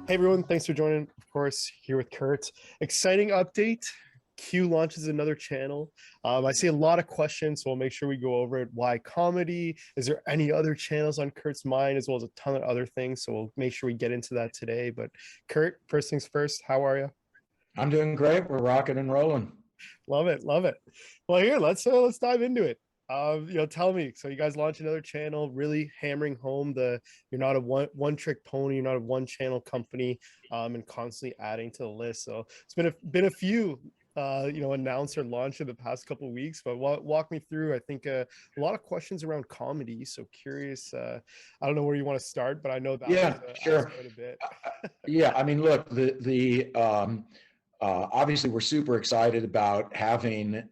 Hey everyone, thanks for joining. Of course, here with Kurt. Exciting update. Q launches another channel. I see a lot of questions, so we'll make sure we go over it. Why comedy? Is there any other channels on Kurt's mind, as well as a ton of other things? So we'll make sure we get into that today. But Kurt, first things first, how are you? I'm doing great. We're rocking and rolling. Love it, love it. Well, here let's dive into it. Tell me. So you guys launch another channel, really hammering home the you're not a one trick pony, you're not a one channel company, and constantly adding to the list. So it's been a few announced or launched in the past couple of weeks. But walk me through. I think a lot of questions around comedy. So curious. I don't know where you want to start, but I know that was Yeah, asked sure. quite a bit. Yeah, I mean, look, obviously we're super excited about having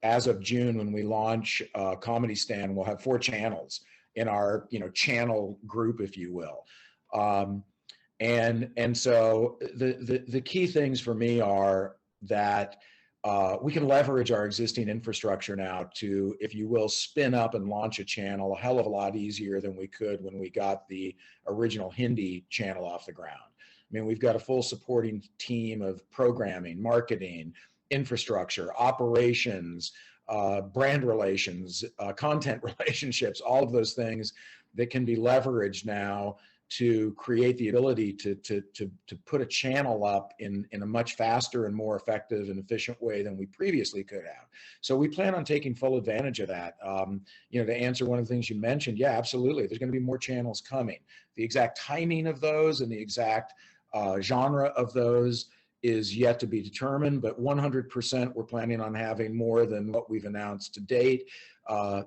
as of June when we launch Comedistaan, we'll have 4 channels in our channel group, if you will. And so the key things for me are that we can leverage our existing infrastructure now to, if you will, spin up and launch a channel a hell of a lot easier than we could when we got the original Hindi channel off the ground. I mean, we've got a full supporting team of programming, marketing, infrastructure, operations, brand relations, content relationships, all of those things that can be leveraged now to create the ability to put a channel up in a much faster and more effective and efficient way than we previously could have. So we plan on taking full advantage of that. To answer one of the things you mentioned, yeah, absolutely. There's going to be more channels coming. The exact timing of those and the exact genre of those is yet to be determined, but 100% we're planning on having more than what we've announced to date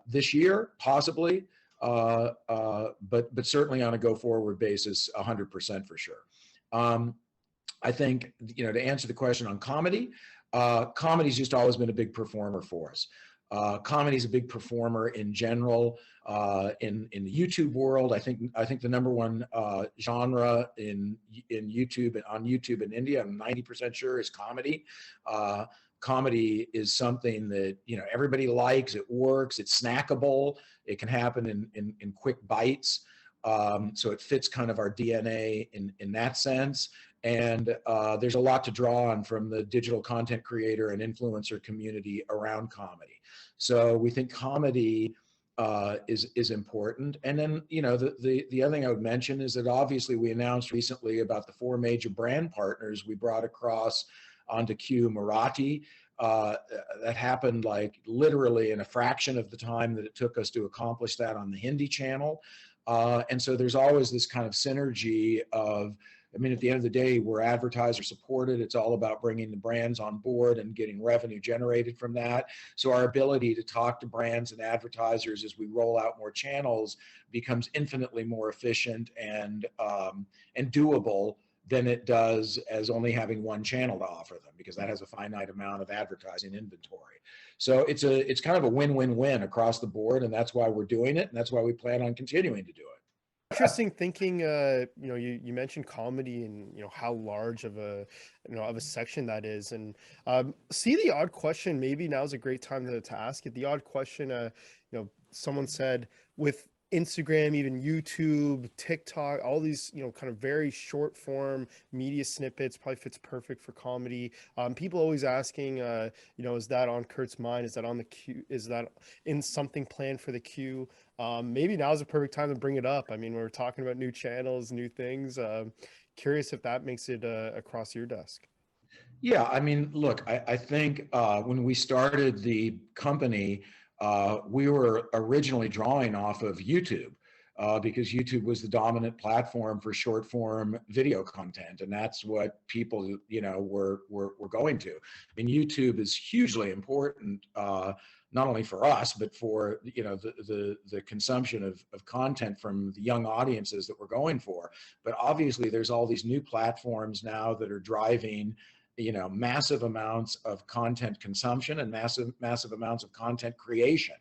this year, possibly. But certainly on a go forward basis, 100% for sure. I think, to answer the question on comedy, comedy's just always been a big performer for us. Comedy's a big performer in general in the YouTube world. I think the number one genre in YouTube on YouTube in India, I'm 90% sure, is comedy. Comedy is something that everybody likes. It works. It's snackable. It can happen in quick bites. So it fits kind of our DNA in that sense. And there's a lot to draw on from the digital content creator and influencer community around comedy. So we think comedy is important. And then the other thing I would mention is that obviously we announced recently about the 4 major brand partners we brought across onto QYOU Marathi. That happened like literally in a fraction of the time that it took us to accomplish that on the Hindi channel. And so there's always this kind of synergy of, I mean, at the end of the day, we're advertiser supported. It's all about bringing the brands on board and getting revenue generated from that. So our ability to talk to brands and advertisers as we roll out more channels becomes infinitely more efficient and doable than it does as only having one channel to offer them, because that has a finite amount of advertising inventory. So it's kind of a win-win-win across the board, and that's why we're doing it, and that's why we plan on continuing to do it. Interesting thinking. You mentioned comedy and how large of a section that is, and see the odd question. Maybe now is a great time to ask it. The odd question. Someone said with Instagram, even YouTube, TikTok, all these, kind of very short form media snippets probably fits perfect for comedy. People always asking, is that on Kurt's mind? Is that on the queue? Is that in something planned for the queue? Maybe now's the perfect time to bring it up. I mean, we're talking about new channels, new things. Curious if that makes it across your desk. Yeah, I mean, look, I think when we started the company, we were originally drawing off of YouTube because YouTube was the dominant platform for short form video content, and that's what people were going to. I mean, YouTube is hugely important, not only for us but for the consumption of content from the young audiences that we're going for. But obviously, there's all these new platforms now that are driving massive amounts of content consumption and massive amounts of content creation.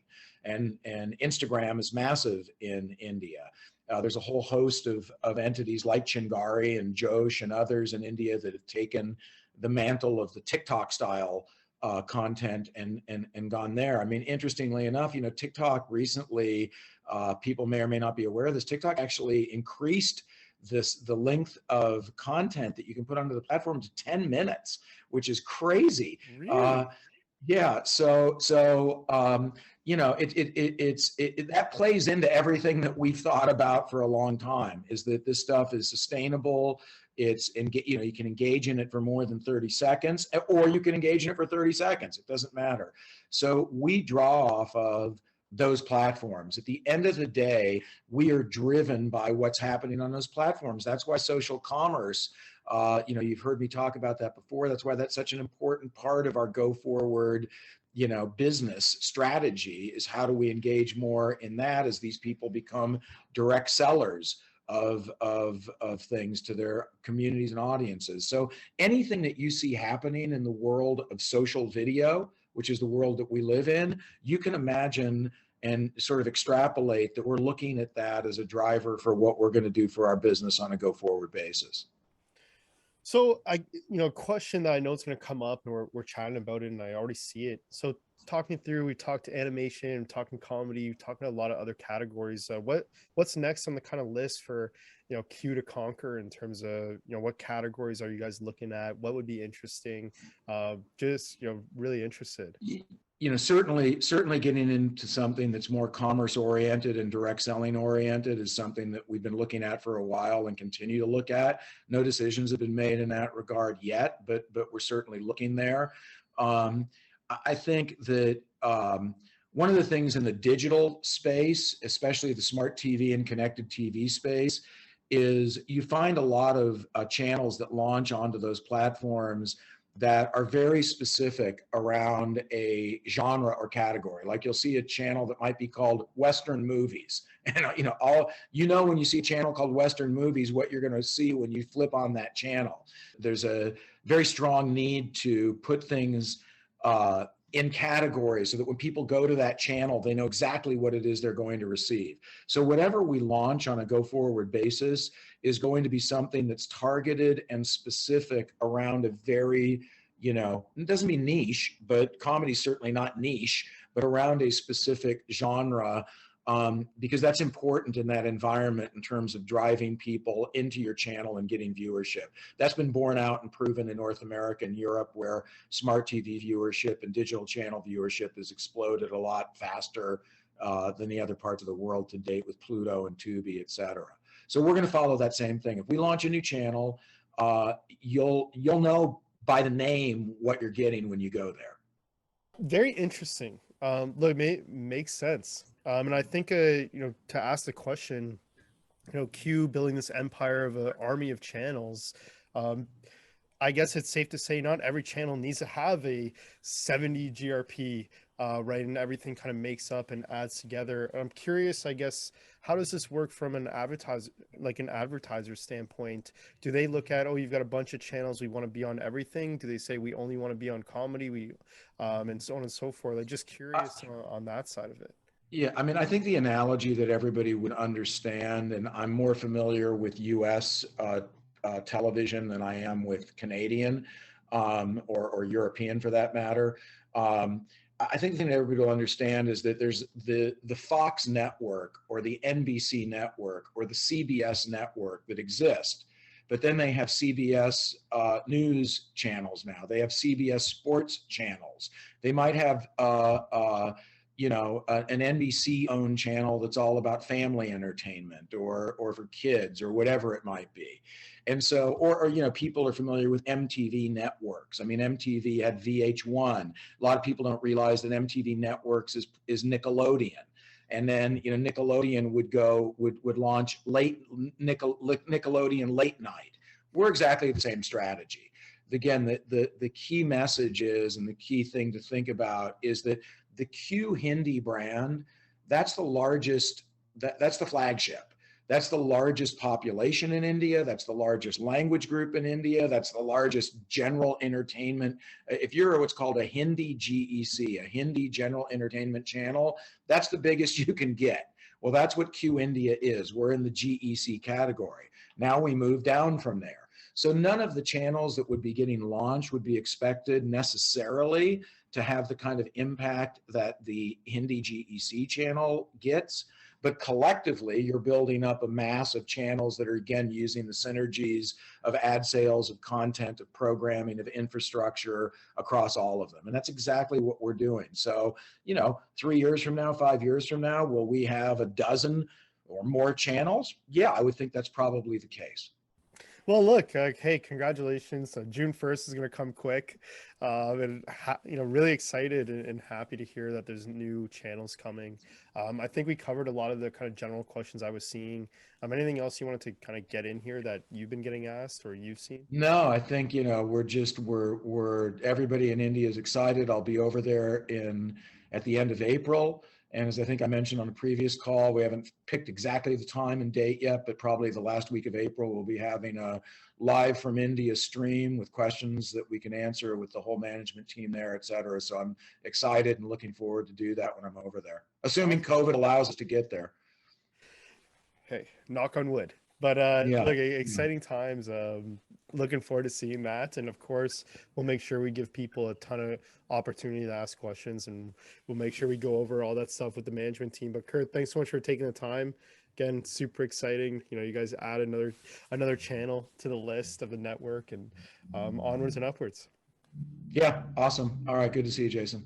And Instagram is massive in India. There's a whole host of entities like Chingari and Josh and others in India that have taken the mantle of the TikTok style content and gone there. I mean, interestingly enough, TikTok recently, people may or may not be aware of this, TikTok actually increased the length of content that you can put onto the platform to 10 minutes, which is crazy. Really? Yeah, that plays into everything that we've thought about for a long time, is that this stuff is sustainable. You can engage in it for more than 30 seconds, or you can engage in it for 30 seconds. It doesn't matter. So we draw off of those platforms. At the end of the day, we are driven by what's happening on those platforms. That's why social commerce, you've heard me talk about that before. That's why that's such an important part of our go forward, business strategy, is how do we engage more in that as these people become direct sellers of things to their communities and audiences. So anything that you see happening in the world of social video, which is the world that we live in, you can imagine and sort of extrapolate that we're looking at that as a driver for what we're going to do for our business on a go forward basis. So question that I know is going to come up, and we're chatting about it, and I already see it. So talking through, we talked animation, talking comedy, talking a lot of other categories. What's next on the kind of list for Q to conquer in terms of what categories are you guys looking at? What would be interesting? Just really interested. Certainly getting into something that's more commerce oriented and direct selling oriented is something that we've been looking at for a while and continue to look at. No decisions have been made in that regard yet, but we're certainly looking there. I think that one of the things in the digital space, especially the smart TV and connected TV space, is you find a lot of channels that launch onto those platforms that are very specific around a genre or category. Like you'll see a channel that might be called Western movies. And when you see a channel called Western movies, what you're going to see when you flip on that channel. There's a very strong need to put things in categories so that when people go to that channel, they know exactly what it is they're going to receive. So whatever we launch on a go forward basis is going to be something that's targeted and specific around a very, it doesn't mean niche, but comedy is certainly not niche, but around a specific genre, because that's important in that environment in terms of driving people into your channel and getting viewership. That's been borne out and proven in North America and Europe, where smart TV viewership and digital channel viewership has exploded a lot faster than the other parts of the world to date, with Pluto and Tubi, et cetera. So we're going to follow that same thing. If we launch a new channel, you'll know by the name what you're getting when you go there. Very interesting. Look, makes sense. And I think, to ask the question, Q building this empire of an army of channels, I guess it's safe to say not every channel needs to have a 70 GRP, right? And everything kind of makes up and adds together. I'm curious, I guess, how does this work from an advertiser standpoint? Do they look at, oh, you've got a bunch of channels, we want to be on everything? Do they say we only want to be on comedy? And so on and so forth. Like, just curious on that side of it. Yeah, I mean, I think the analogy that everybody would understand, and I'm more familiar with US television than I am with Canadian or European for that matter. I think the thing that everybody will understand is that there's the Fox network or the NBC network or the CBS network that exist, but then they have CBS news channels now. They have CBS sports channels. They might have an NBC-owned channel that's all about family entertainment or for kids or whatever it might be. And so, or people are familiar with MTV networks. I mean, MTV had VH1. A lot of people don't realize that MTV networks is Nickelodeon. And then, Nickelodeon would launch Nickelodeon late night. We're exactly the same strategy. Again, the key message is, and the key thing to think about is that the Q Hindi brand, that's the largest, that's the flagship. That's the largest population in India. That's the largest language group in India. That's the largest general entertainment. If you're what's called a Hindi GEC, a Hindi general entertainment channel, that's the biggest you can get. Well, that's what Q India is. We're in the GEC category. Now we move down from there. So none of the channels that would be getting launched would be expected necessarily to have the kind of impact that the Hindi GEC channel gets. but collectively you're building up a mass of channels that are, again, using the synergies of ad sales, of content, of programming, of infrastructure across all of them. And that's exactly what we're doing. So, 3 years from now, 5 years from now, will we have a dozen or more channels? Yeah, I would think that's probably the case. Well, look, hey, congratulations. June 1st is going to come quick. And, really excited and happy to hear that there's new channels coming. I think we covered a lot of the kind of general questions I was seeing. Anything else you wanted to kind of get in here that you've been getting asked or you've seen? No, I think, we're everybody in India is excited. I'll be over there at the end of April. And as I think I mentioned on a previous call, we haven't picked exactly the time and date yet, but probably the last week of April, we'll be having a live from India stream with questions that we can answer with the whole management team there, et cetera. So I'm excited and looking forward to do that when I'm over there, assuming Awesome. COVID allows us to get there. Hey, knock on wood. But Yeah. look, Yeah. exciting times. Looking forward to seeing that, and of course, we'll make sure we give people a ton of opportunity to ask questions, and we'll make sure we go over all that stuff with the management team. But Kurt, thanks so much for taking the time. Again, super exciting. You guys add another channel to the list of the network, and onwards and upwards. Yeah. Awesome. All right. Good to see you, Jason.